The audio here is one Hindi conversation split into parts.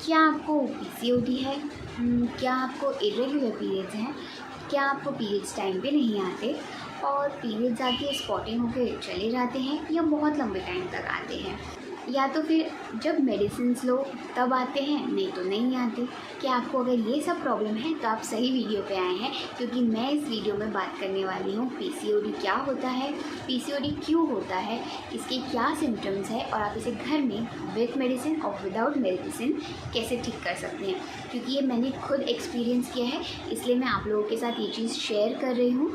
क्या आपको पीसीओडी है? क्या आपको इर्रेगुलर पीरियड्स हैं? क्या आपको पीरियड्स टाइम पे नहीं आते और पीरियड्स आके स्पॉटिंग होकर चले जाते हैं या बहुत लंबे टाइम तक आते हैं, या तो फिर जब मेडिसिन्स लो तब आते हैं, नहीं तो नहीं आते। क्या आपको अगर ये सब प्रॉब्लम है तो आप सही वीडियो पे आए हैं, क्योंकि मैं इस वीडियो में बात करने वाली हूँ पीसीओडी क्या होता है, पीसीओडी क्यों होता है, इसके क्या सिम्टम्स है और आप इसे घर में विथ मेडिसिन और विदाउट मेडिसिन कैसे ठीक कर सकते हैं। क्योंकि ये मैंने खुद एक्सपीरियंस किया है, इसलिए मैं आप लोगों के साथ ये चीज़ शेयर कर रही हूँ।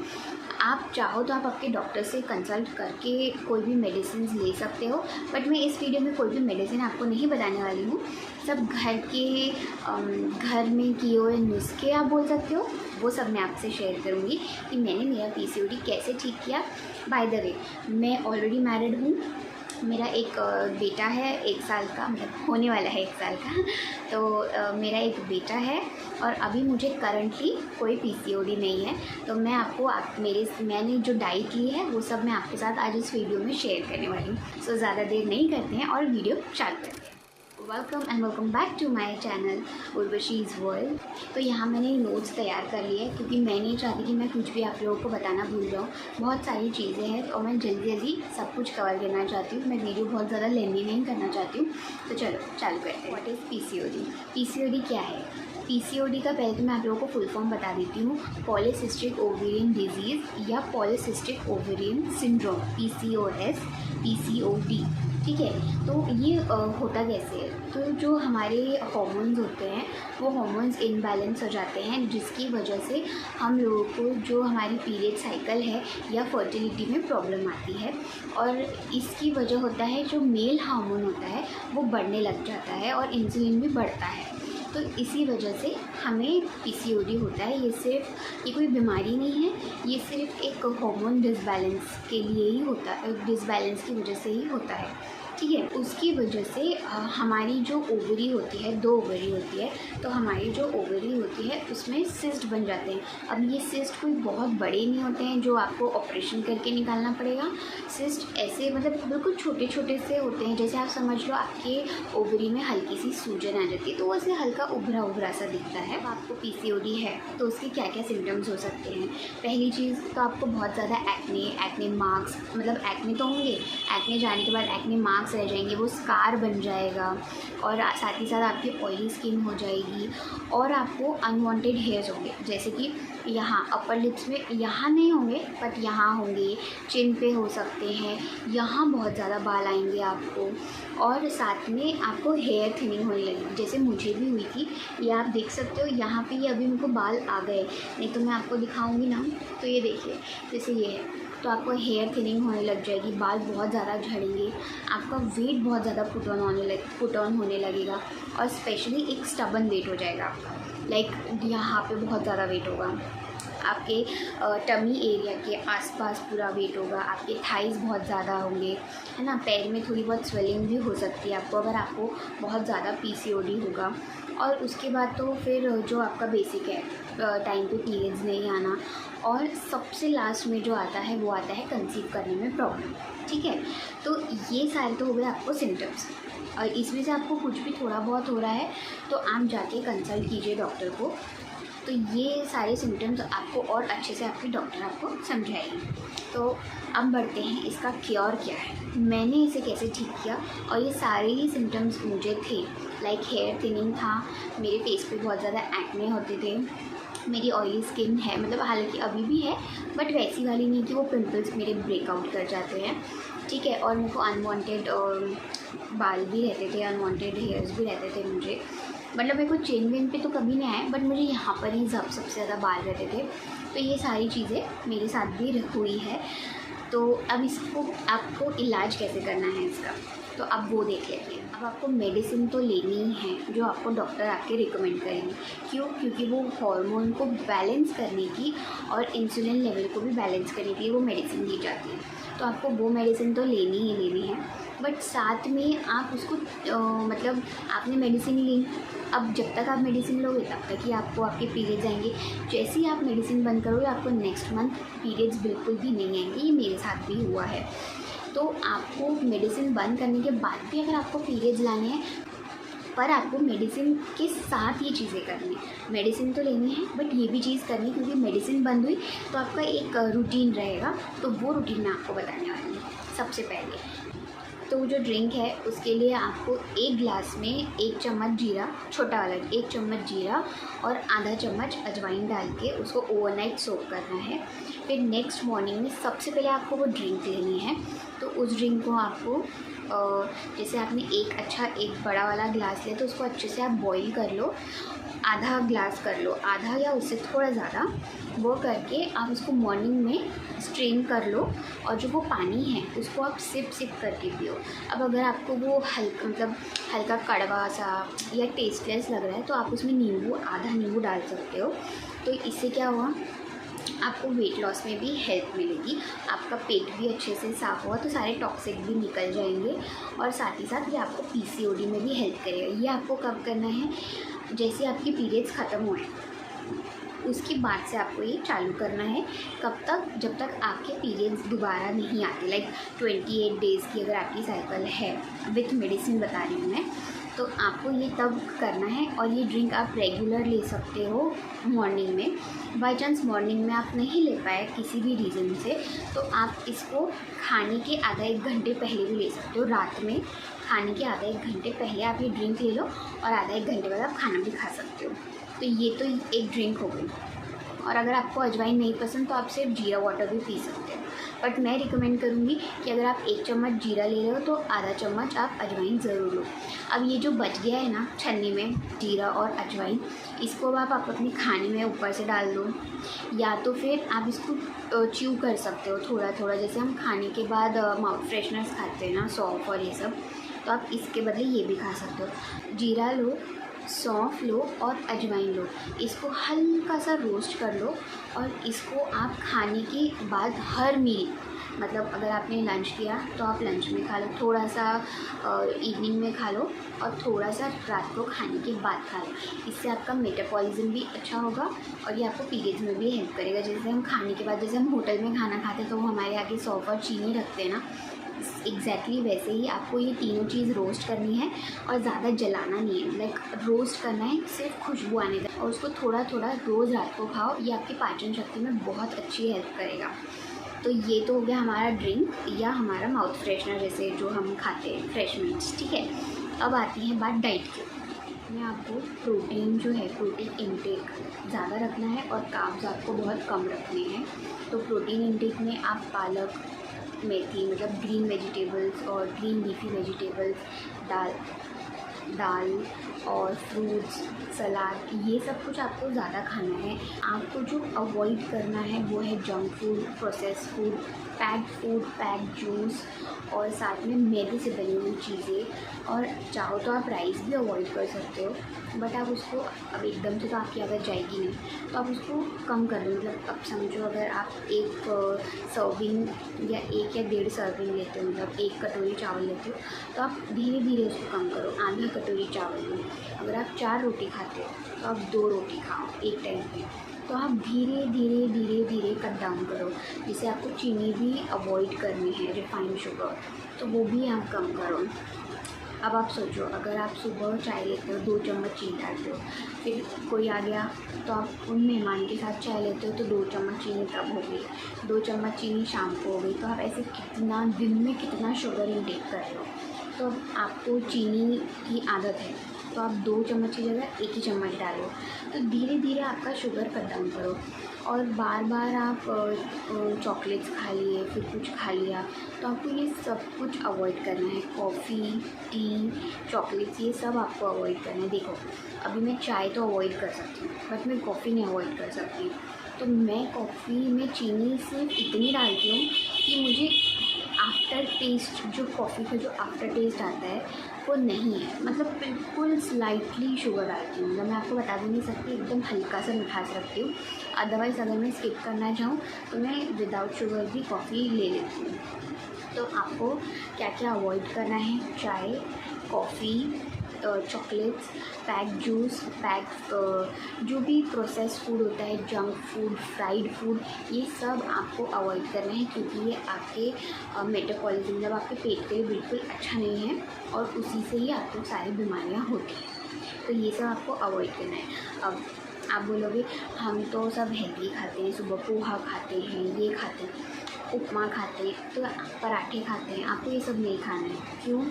आप चाहो तो आप आपके डॉक्टर से कंसल्ट करके कोई भी मेडिसिन ले सकते हो, बट मैं इस वीडियो में कोई भी मेडिसिन आपको नहीं बताने वाली हूँ। सब घर में किए हुए नुस्खे आप बोल सकते हो, वो सब मैं आपसे शेयर करूँगी कि मैंने मेरा पीसीओडी कैसे ठीक किया। बाय द वे, मैं ऑलरेडी मैरिड हूँ, मेरा एक बेटा है 1 साल का, मतलब होने वाला है 1 साल का। तो मेरा एक बेटा है और अभी मुझे करंटली कोई पीसीओडी नहीं है। तो मैं आपको मैंने जो डाइट ली है वो सब मैं आपके साथ आज इस वीडियो में शेयर करने वाली हूँ। सो ज़्यादा देर नहीं करते हैं और वीडियो चालू करते हैं। Welcome and welcome back to my channel Urvashi's world. तो यहाँ मैंने नोट्स तैयार कर लिए हैं, क्योंकि मैं नहीं चाहती कि मैं कुछ भी आप लोगों को बताना भूल जाऊँ। बहुत सारी चीज़ें हैं और मैं जल्दी जल्दी सब कुछ कवर करना चाहती हूँ। मैं वीडियो बहुत ज़्यादा लेंदी नहीं करना चाहती हूँ। तो चलो चालू करते हैं। What is PCOD? पीसीओडी क्या है? पीसीओडी का पहले तो मैं आप लोगों को फुल फॉर्म बता देती हूँ। पॉलीसिस्टिक ओवेरियन डिजीज़ या polycystic ovarian syndrome, PCOS, PCOD। ठीक है, तो ये होता कैसे है? तो जो हमारे हार्मोन्स होते हैं वो हार्मोन्स इनबैलेंस हो जाते हैं, जिसकी वजह से हम लोगों को जो हमारी पीरियड साइकिल है या फर्टिलिटी में प्रॉब्लम आती है। और इसकी वजह होता है जो मेल हार्मोन होता है वो बढ़ने लग जाता है और इंसुलिन भी बढ़ता है। तो इसी वजह से हमें पीसीओडी होता है। ये कोई बीमारी नहीं है, ये सिर्फ एक हार्मोन डिसबैलेंस के लिए ही होता है, डिसबैलेंस की वजह से ही होता है। ठीक है, उसकी वजह से हमारी जो ओवरी होती है, 2 ओवरी होती है, तो हमारी जो ओवरी होती है उसमें सिस्ट बन जाते हैं। अब ये सिस्ट कोई बहुत बड़े नहीं होते हैं जो आपको ऑपरेशन करके निकालना पड़ेगा। सिस्ट ऐसे मतलब बिल्कुल छोटे छोटे से होते हैं, जैसे आप समझ लो आपके ओवरी में हल्की सी सूजन आ जाती है तो वैसे हल्का उभरा उभरा सा दिखता है। अब आपको पीसीओडी है तो उसके क्या क्या सिम्टम्स हो सकते हैं? पहली चीज़ तो आपको बहुत ज़्यादा एक्ने मार्क्स, मतलब एक्ने तो होंगे, एक्ने जाने के बाद एक्ने मार्क्स रह जाएंगे, वो स्कार बन जाएगा और साथ ही साथ आपकी ऑयली स्किन हो जाएगी और आपको अनवांटेड हेयर्स होंगे, जैसे कि यहाँ अपर लिप्स में यहाँ नहीं होंगे बट यहाँ होंगे, चिन पे हो सकते हैं, यहाँ बहुत ज़्यादा बाल आएंगे आपको। और साथ में आपको हेयर थिनिंग होने लगेगी, जैसे मुझे भी हुई थी। ये आप देख सकते हो यहाँ पे ये अभी मुझको बाल आ गए, नहीं तो मैं आपको दिखाऊंगी ना। तो ये देखिए जैसे ये है, तो आपको हेयर थिनिंग होने लग जाएगी, बाल बहुत ज़्यादा झड़ेंगे, आपका वेट बहुत ज़्यादा पुट ऑन होने लगेगा और स्पेशली एक स्टबन वेट हो जाएगा आपका। लाइक यहाँ पे बहुत ज़्यादा वेट होगा, आपके टमी एरिया के आसपास पूरा वेट होगा, आपके थाइज़ बहुत ज़्यादा होंगे, है ना। पैर में थोड़ी बहुत स्वेलिंग भी हो सकती है आपको अगर आपको बहुत ज़्यादा पीसीओडी होगा। और उसके बाद तो फिर जो आपका बेसिक है, टाइम पे पीरियड्स नहीं आना, और सबसे लास्ट में जो आता है वो आता है कंसीव करने में प्रॉब्लम। ठीक है, तो ये सारे तो हो गए आपको सिम्टम्स, और इसमें से आपको कुछ भी थोड़ा बहुत हो रहा है तो आप जाके कंसल्ट कीजिए डॉक्टर को। तो ये सारे सिम्टम्स आपको और अच्छे से आपके डॉक्टर आपको समझाएंगे। तो अब बढ़ते हैं इसका क्योर क्या है, मैंने इसे कैसे ठीक किया। और ये सारे ही सिम्टम्स मुझे थे, लाइक हेयर थिनिंग था, मेरे फेस पे बहुत ज़्यादा एक्ने होते थे, मेरी ऑयली स्किन है, मतलब हालांकि अभी भी है बट वैसी वाली नहीं कि वो पिंपल्स मेरे ब्रेकआउट कर जाते हैं। ठीक है, और मेरे को अनवांटेड बाल भी रहते थे, अनवांटेड हेयर्स भी रहते थे मुझे, मतलब मेरे को चेन वेन पे तो कभी नहीं आए बट मुझे यहाँ पर ही सबसे ज़्यादा बाल रहते थे। तो ये सारी चीज़ें मेरे साथ भी हुई है। तो अब इसको आपको इलाज कैसे करना है इसका, तो अब वो देख लेते हैं। अब आपको मेडिसिन तो लेनी ही है जो आपको डॉक्टर आपके रिकमेंड करेंगे। क्यों? क्योंकि वो हार्मोन को बैलेंस करने की और इंसुलिन लेवल को भी बैलेंस करने के लिए वो मेडिसिन दी जाती है। तो आपको वो मेडिसिन तो लेनी ही लेनी है, बट साथ में आप उसको मतलब आपने मेडिसिन ली, अब जब तक आप मेडिसिन लोगे तब तक ही आपको आपके पीरियड्स आएंगे। जैसे ही आप मेडिसिन बंद करोगे आपको नेक्स्ट मंथ पीरियड्स बिल्कुल भी नहीं आएंगे। ये मेरे साथ भी हुआ है। तो आपको मेडिसिन बंद करने के बाद भी अगर आपको पीरियड्स लाने हैं पर आपको मेडिसिन के साथ ये चीज़ें करनी है। मेडिसिन तो लेनी है बट ये भी चीज़ करनी है, क्योंकि मेडिसिन बंद हुई तो आपका एक रूटीन रहेगा, तो वो रूटीन मैं आपको बताने वाली हूँ। सबसे पहले तो जो ड्रिंक है उसके लिए आपको एक गिलास में 1 चम्मच जीरा, छोटा वाला 1 चम्मच जीरा और आधा चम्मच अजवाइन डाल के उसको ओवरनाइट सोक करना है। फिर नेक्स्ट मॉर्निंग में सबसे पहले आपको वो ड्रिंक लेनी है। तो उस ड्रिंक को आपको जैसे आपने एक बड़ा वाला गिलास लिया तो उसको अच्छे से आप बॉईल कर लो, आधा ग्लास कर लो, आधा या उससे थोड़ा ज़्यादा, वो करके आप उसको मॉर्निंग में स्ट्रेन कर लो और जो वो पानी है उसको आप सिप करके पियो। अब अगर आपको वो हल्का कड़वा सा या टेस्टलेस लग रहा है तो आप उसमें आधा नींबू डाल सकते हो। तो इससे क्या हुआ, आपको वेट लॉस में भी हेल्प मिलेगी, आपका पेट भी अच्छे से साफ़ होगा तो सारे टॉक्सिक भी निकल जाएंगे, और साथ ही साथ ये आपको पीसीओडी में भी हेल्प करेगा। ये आपको कब करना है, जैसे आपकी पीरियड्स ख़त्म हुए उसके बाद से आपको ये चालू करना है। कब तक, जब तक आपके पीरियड्स दोबारा नहीं आते, लाइक 28 डेज़ की अगर आपकी साइकिल है, विथ मेडिसिन बता रही हूँ मैं, तो आपको ये तब करना है। और ये ड्रिंक आप रेगुलर ले सकते हो मॉर्निंग में। बाय चांस मॉर्निंग में आप नहीं ले पाए किसी भी रीज़न से, तो आप इसको खाने के आधा 1 घंटे पहले भी ले सकते हो। रात में खाने के आधा 1 घंटे पहले आप ये ड्रिंक ले लो और आधा 1 घंटे बाद आप खाना भी खा सकते हो। तो ये तो एक ड्रिंक हो गई। और अगर आपको अजवाइन नहीं पसंद तो आप सिर्फ जीरा वाटर भी पी सकते हो, बट मैं रिकमेंड करूँगी कि अगर आप 1 चम्मच जीरा ले रहे हो तो आधा चम्मच आप अजवाइन ज़रूर लो। अब ये जो बच गया है ना छन्नी में जीरा और अजवाइन, इसको अब आप अपने खाने में ऊपर से डाल दो, या तो फिर आप इसको च्यू कर सकते हो थोड़ा थोड़ा, जैसे हम खाने के बाद माउथ फ्रेशनर्स खाते हैं ना, सौंफ और ये सब, तो आप इसके बदले ये भी खा सकते हो। जीरा लो, सौंफ लो और अजवाइन लो, इसको हल्का सा रोस्ट कर लो और इसको आप खाने के बाद हर मील, मतलब अगर आपने लंच किया तो आप लंच में खा लो, थोड़ा सा इवनिंग में खा लो और थोड़ा सा रात को खाने के बाद खा लो। इससे आपका मेटाबॉलिज्म भी अच्छा होगा और ये आपको पीरियड्स में भी हेल्प करेगा। जैसे हम खाने के बाद, जैसे हम होटल में खाना खाते हैं तो वो हमारे आगे सौंफ और चीनी रखते हैं ना, एग्जैक्टली वैसे ही आपको ये तीनों चीज़ रोस्ट करनी है और ज़्यादा जलाना नहीं है, लाइक रोस्ट करना है, सिर्फ खुशबू आने तक, और उसको थोड़ा थोड़ा रोज़ रात को खाओ। ये आपकी पाचन शक्ति में बहुत अच्छी हेल्प करेगा। तो ये तो हो गया हमारा ड्रिंक या हमारा माउथ फ्रेशनर, जैसे जो हम खाते हैं फ्रेश मिनट्स, ठीक है। अब आती है बात डाइट की। में आपको प्रोटीन जो है, प्रोटीन इनटेक ज़्यादा रखना है और कार्ब्स आपको बहुत कम रखने हैं। तो प्रोटीन इनटेक में आप पालक, मेथी, मतलब ग्रीन वेजिटेबल्स और ग्रीन लीफी वेजिटेबल्स, दाल और फ्रूट्स, सलाद, ये सब कुछ आपको ज़्यादा खाना है। आपको जो अवॉइड करना है वो है junk food, process food, packed juice और साथ में मैदे से बनी हुई चीज़ें। और चाहो तो आप राइस भी अवॉइड कर सकते हो, बट आप उसको अब एकदम से तो आपकी आदत जाएगी नहीं, तो आप उसको कम कर लो। मतलब अब समझो अगर आप 1 सर्विंग या 1 या 1.5 सर्विंग लेते हो, मतलब 1 कटोरी चावल लेते हो, तो आप धीरे धीरे उसको कम करो, आधा कटोरी चावल लो। अगर आप 4 रोटी खाते हो तो आप 2 रोटी खाओ एक टाइम पे। तो आप धीरे धीरे कट डाउन करो। जैसे आपको चीनी भी अवॉइड करनी है, रिफाइंड शुगर, तो वो भी आप कम करो। अब आप सोचो, अगर आप सुबह चाय लेते हो, 2 चम्मच चीनी डालते हो, फिर कोई आ गया तो आप उन मेहमान के साथ चाय लेते हो तो 2 चम्मच चीनी तब हो गई, 2 चम्मच चीनी शाम को हो गई, तो आप ऐसे कितना दिन में कितना शुगर इनटेक कर रहे हो। तो आपको चीनी की आदत है तो आप 2 चम्मच की जगह 1 ही चम्मच डालो। तो धीरे धीरे आपका शुगर कट डाउन करो। और बार बार आप चॉकलेट्स खा लिए, फिर कुछ खा लिया, तो आपको ये सब कुछ अवॉइड करना है। कॉफ़ी, टी, चॉकलेट्स, ये सब आपको अवॉइड करना है। देखो अभी मैं चाय तो अवॉइड कर सकती हूँ बट मैं कॉफ़ी नहीं अवॉइड कर सकती। तो मैं कॉफ़ी में चीनी सिर्फ इतनी डालती हूँ कि मुझे आफ्टर टेस्ट, जो कॉफ़ी का जो आफ्टर टेस्ट आता है वो नहीं है, मतलब बिल्कुल स्लाइटली शुगर डालती हूँ। मतलब मैं आपको बता भी नहीं सकती, एकदम हल्का सा मिठास रखती हूँ। अदरवाइज़ अगर मैं स्किप करना चाहूँ तो मैं विदाउट शुगर भी कॉफ़ी ले लेती हूँ। तो आपको क्या क्या अवॉइड करना है, चाय, coffee, chocolates, pack juice, pack जो भी प्रोसेस फूड होता है, जंक फूड, फ्राइड फूड, ये सब आपको अवॉइड करना है, क्योंकि ये आपके मेटाबॉलिज्म मतलब आपके पेट के लिए बिल्कुल अच्छा नहीं है और उसी से ही आपको सारी बीमारियाँ होती हैं। तो ये सब आपको अवॉइड करना है। अब आप बोलोगे हम तो सब हेल्दी खाते हैं, सुबह पोहा खाते हैं, ये खाते हैं, उपमा खाते हैं, तो पराठे खाते हैं, आपको ये सब नहीं खाना है। क्यों?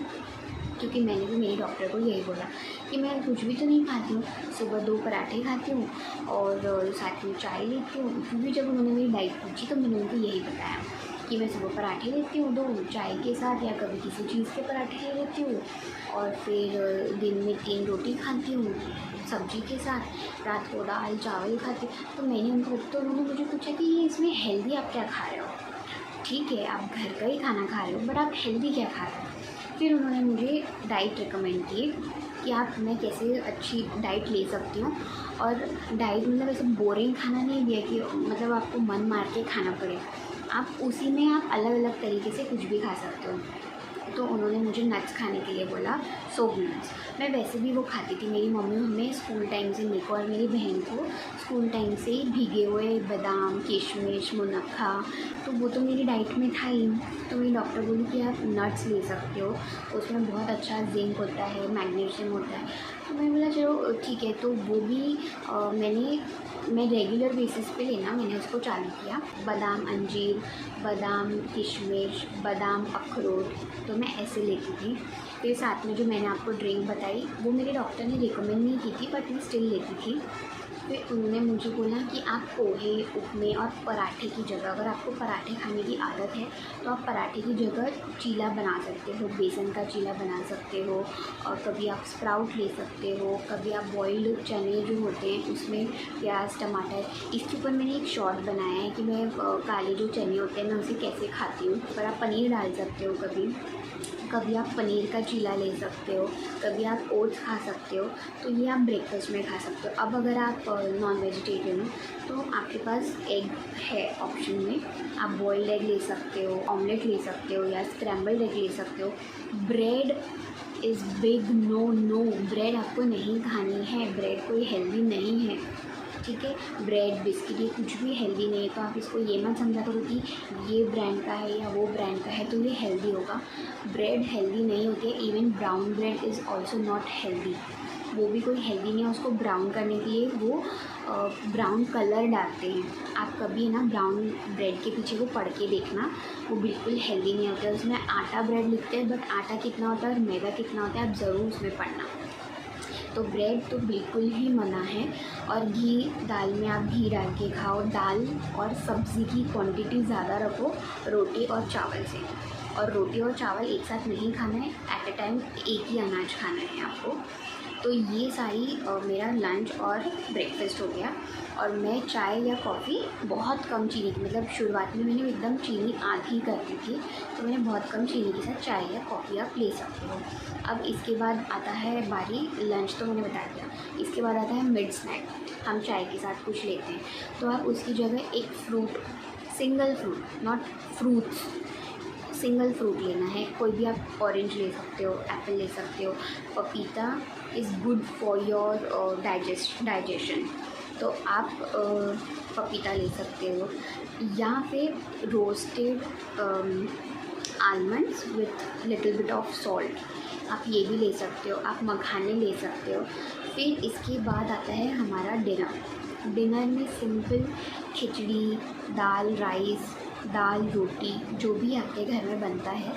क्योंकि मैंने भी मेरे डॉक्टर को यही बोला कि मैं कुछ भी तो नहीं खाती हूँ, सुबह 2 पराठे खाती हूँ और साथ में चाय लेती हूँ। क्योंकि जब उन्होंने मेरी डाइट पूछी तो मैंने उनको यही बताया कि मैं सुबह पराठे लेती हूँ 2 चाय के साथ, या कभी किसी चीज़ के पराठे ले लेती हूँ, और फिर दिन में 3 रोटी खाती हूँ सब्जी के साथ, रात को दाल चावल खाती हूँ। तो मैंने उन्होंने मुझे पूछा कि ये इसमें हेल्दी आप क्या खा रहे हो? ठीक है, आप घर का ही खाना खा रहे हो, बट आप हेल्दी क्या खा रहे हो? फिर उन्होंने मुझे डाइट रिकमेंड की कि मैं कैसे अच्छी डाइट ले सकती हूँ। और डाइट मतलब ऐसे बोरिंग खाना नहीं दिया कि मतलब आपको मन मार के खाना पड़े, आप उसी में आप अलग अलग तरीके से कुछ भी खा सकते हो। तो उन्होंने मुझे नट्स खाने के लिए बोला, सोप नट्स। मैं वैसे भी वो खाती थी, मेरी मम्मी हमें स्कूल टाइम से, मेरे को और मेरी बहन को स्कूल टाइम से ही भीगे हुए बादाम, किशमिश, मुनक्खा, तो वो तो मेरी डाइट में था ही। तो मेरी डॉक्टर बोली कि आप नट्स ले सकते हो, उसमें बहुत अच्छा जिंक होता है, मैग्नीशियम होता है। तो मैं बोला चलो ठीक है। तो वो भी मैं रेगुलर बेसिस पे लेना मैंने उसको चालू किया। बादाम अंजीर, बादाम किशमिश, बादाम अखरोट, तो मैं ऐसे लेती थी। फिर साथ में जो मैंने आपको ड्रिंक बताई वो मेरे डॉक्टर ने रिकमेंड नहीं की थी, बट मैं स्टिल लेती थी। फिर उन्होंने मुझे बोला कि आप पोहे, उपमे और पराठे की जगह, अगर आपको पराठे खाने की आदत है तो आप पराठे की जगह चीला बना सकते हो, बेसन का चीला बना सकते हो, और कभी आप स्प्राउट ले सकते हो, कभी आप बॉइल्ड चने जो होते हैं उसमें प्याज टमाटर। इसके ऊपर मैंने एक शॉर्ट बनाया है कि मैं काले जो चने होते हैं मैं उसे कैसे खाती हूँ। पर आप पनीर डाल सकते हो, कभी आप पनीर का चीला ले सकते हो, कभी आप ओट्स खा सकते हो। तो ये आप ब्रेकफास्ट में खा सकते हो। अब अगर आप नॉन वेजिटेरियन हो तो आपके पास एग है ऑप्शन में, आप बॉइल्ड एग ले सकते हो, ऑमलेट ले सकते हो, या स्क्रैम्बल्ड एग ले सकते हो। Bread is big no, bread आपको नहीं खानी है, ब्रेड कोई हेल्दी नहीं है, ठीक है। ब्रेड, बिस्किट ये कुछ भी हेल्दी नहीं है। तो आप इसको ये मत समझा करो कि ये ब्रांड का है या वो ब्रांड का है तो ये हेल्दी होगा। ब्रेड हेल्दी नहीं होती है। Even brown bread is also not healthy, वो भी कोई हेल्दी नहीं है। उसको ब्राउन करने के लिए वो ब्राउन कलर डालते हैं। आप कभी ना ब्राउन ब्रेड के पीछे वो पढ़ के देखना, वो बिल्कुल हेल्दी नहीं होता है। उसमें आटा ब्रेड लिखते हैं, बट आटा कितना होता है और मैदा कितना होता है आप ज़रूर उसमें पढ़ना। तो ब्रेड तो बिल्कुल ही मना है। और घी, दाल में आप घी डाल के खाओ। दाल और सब्ज़ी की क्वांटिटी ज़्यादा रखो रोटी और चावल से, और रोटी और चावल एक साथ नहीं खाना है, एट अ टाइम एक ही अनाज खाना है आपको। तो ये सारी मेरा लंच और ब्रेकफास्ट हो गया। और मैं चाय या कॉफ़ी बहुत कम चीनी की, मतलब शुरुआत में मैंने एकदम चीनी आधी कर दी थी, तो मैंने बहुत कम चीनी के साथ चाय या कॉफ़ी आप ले सकते हो। अब इसके बाद आता है बारी, लंच तो मैंने बता दिया, इसके बाद आता है मिड स्नैक। हम चाय के साथ कुछ लेते हैं, तो आप उसकी जगह एक fruit, single fruit, not fruits, single fruit लेना है। कोई भी आप ऑरेंज ले सकते हो, एप्पल ले सकते हो। पपीता is good for your digestion, तो आप पपीता ले सकते हो, या फिर roasted almonds with little bit of salt, आप ये भी ले सकते हो। आप मखाने ले सकते हो। फिर इसके बाद आता है हमारा डिनर में सिंपल खिचड़ी, दाल राइस, दाल रोटी, जो भी आपके घर में बनता है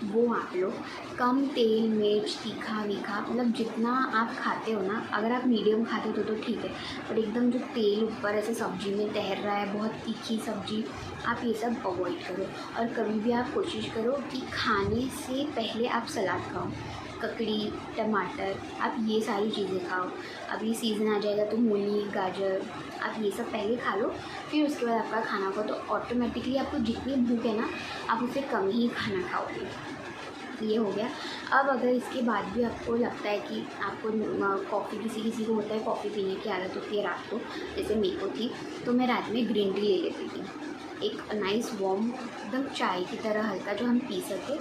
वो आप लो। कम तेल मिर्च तीखा वीखा, मतलब जितना आप खाते हो ना, अगर आप मीडियम खाते हो तो ठीक है, पर एकदम जो तेल ऊपर ऐसे सब्ज़ी में तैर रहा है, बहुत तीखी सब्ज़ी, आप ये सब अवॉइड करो। और कभी भी आप कोशिश करो कि खाने से पहले आप सलाद खाओ, ककड़ी, टमाटर, आप ये सारी चीज़ें खाओ। अभी सीज़न आ जाएगा तो मूली, गाजर, आप ये सब पहले खा लो, फिर उसके बाद आपका खाना खाओ, तो ऑटोमेटिकली आपको जितनी भूख है ना आप उससे कम ही खाना खाओगे। ये हो गया। अब अगर इसके बाद भी आपको लगता है कि आपको कॉफ़ी, किसी को होता है कॉफ़ी पीने की आदत होती है रात को, जैसे मेरे को थी, तो मैं रात में ग्रीन टी ले लेती थी। एक नाइस वार्म एकदम चाय की तरह हल्का जो हम पी सके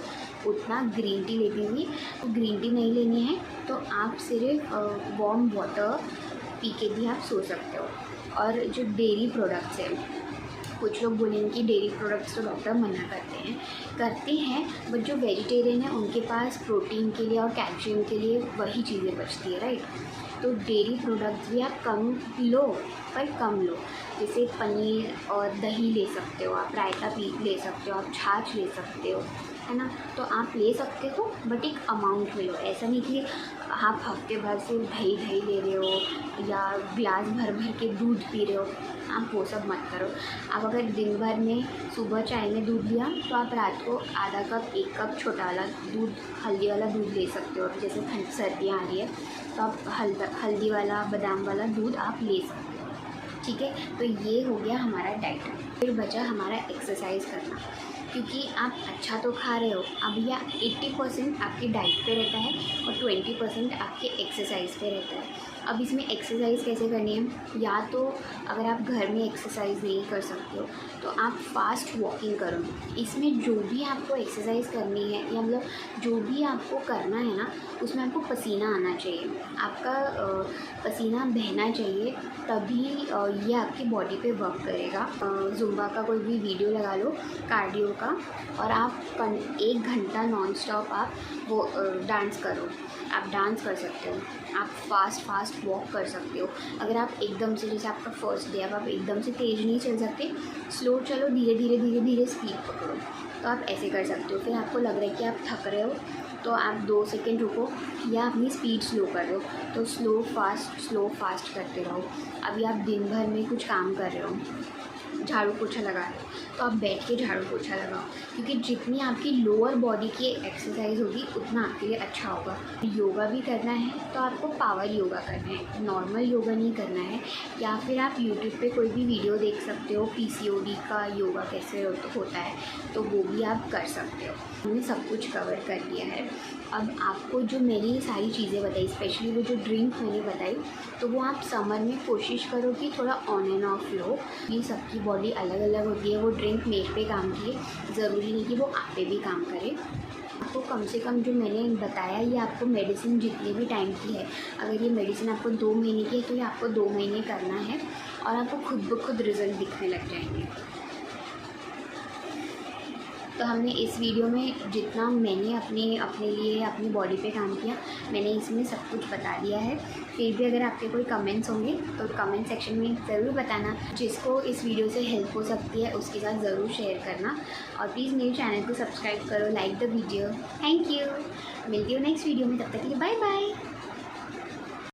उतना ग्रीन टी लेती हुई। तो ग्रीन टी नहीं लेनी है तो आप सिर्फ वार्म वाटर पी के भी आप सो सकते हो। और जो डेयरी प्रोडक्ट्स हैं, कुछ लोग बोलेंगे कि डेयरी प्रोडक्ट्स तो डॉक्टर मना करते हैं बट जो वेजिटेरियन है उनके पास प्रोटीन के लिए और कैल्शियम के लिए वही चीज़ें बचती है, राइट। तो डेयरी प्रोडक्ट्स भी आप कम लो, पर कम लो। जैसे पनीर और दही ले सकते हो आप, रायता ले सकते हो आप, छाछ ले सकते हो, है ना। तो आप ले सकते हो बट एक अमाउंट में लो। ऐसा नहीं कि आप हफ्ते भर से दही ले रहे हो या गिलास भर के दूध पी रहे हो, आप वो सब मत करो। आप अगर दिन भर में सुबह चाय में दूध लिया तो आप रात को आधा कप 1 कप छोटा वाला दूध, हल्दी वाला दूध ले सकते हो। जैसे सर्दियाँ आ रही है तो आप हल्दी वाला, बादाम वाला दूध आप ले सकते हो, ठीक है। तो ये हो गया हमारा डाइट। फिर बचा हमारा एक्सरसाइज करना, क्योंकि आप अच्छा तो खा रहे हो, अब यह 80% आपकी डाइट पे रहता है और 20% आपके एक्सरसाइज पे रहता है। अब इसमें एक्सरसाइज कैसे करनी है, या तो अगर आप घर में एक्सरसाइज नहीं कर सकते हो तो आप फास्ट वॉकिंग करो। इसमें जो भी आपको एक्सरसाइज करनी है या मतलब जो भी आपको करना है ना, उसमें आपको पसीना आना चाहिए, आपका पसीना बहना चाहिए, तभी ये आपकी बॉडी पे वर्क करेगा। जुम्बा का कोई भी वीडियो लगा लो कार्डियो का, और आप 1 घंटा नॉन स्टॉप आप वो डांस करो। आप डांस कर सकते हो, आप फास्ट वॉक कर सकते हो। अगर आप एकदम से, जैसे आपका फर्स्ट डे, अब आप एकदम से तेज़ नहीं चल सकते, स्लो चलो, धीरे स्पीड पकड़ो, तो आप ऐसे कर सकते हो। फिर आपको लग रहा है कि आप थक रहे हो तो आप 2 सेकेंड रुको या अपनी स्पीड स्लो कर दो, तो स्लो फास्ट करते रहो। अभी आप दिन भर में कुछ काम कर रहे हो, झाड़ू पोछा लगा रहे हो, तो आप बैठ के झाड़ू पोछा लगाओ, क्योंकि जितनी आपकी लोअर बॉडी की एक्सरसाइज होगी उतना आपके लिए अच्छा होगा। योगा भी करना है तो आपको पावर योगा करना है, नॉर्मल योगा नहीं करना है। या फिर आप यूट्यूब पे कोई भी वीडियो देख सकते हो, PCOD का योगा कैसे होता है, तो वो भी आप कर सकते हो। हमने सब कुछ कवर कर लिया है। अब आपको जो मैंने सारी चीज़ें बताई, स्पेशली वो जो ड्रिंक मैंने बताई, तो वो आप समर में कोशिश करो कि थोड़ा ऑन एंड ऑफ लो। ये सबकी बॉडी अलग अलग होती है, वो ड्रिंक मेरे पे काम किए, ज़रूरी नहीं कि वो आप पे भी काम करे। आपको कम से कम जो मैंने बताया, ये आपको मेडिसिन जितने भी टाइम की है, अगर ये मेडिसिन आपको 2 महीने की है तो ये आपको 2 महीने करना है और आपको खुद ब खुद रिज़ल्ट दिखने लग जाएंगे। तो हमने इस वीडियो में जितना मैंने अपने लिए अपनी बॉडी पे काम किया, मैंने इसमें सब कुछ बता दिया है। फिर भी अगर आपके कोई कमेंट्स होंगे तो कमेंट सेक्शन में ज़रूर बताना। जिसको इस वीडियो से हेल्प हो सकती है उसके साथ ज़रूर शेयर करना, और प्लीज़ मेरे चैनल को सब्सक्राइब करो, like the video. Thank you. मिलती हूँ नेक्स्ट वीडियो में, तब तक के लिए बाय बाय।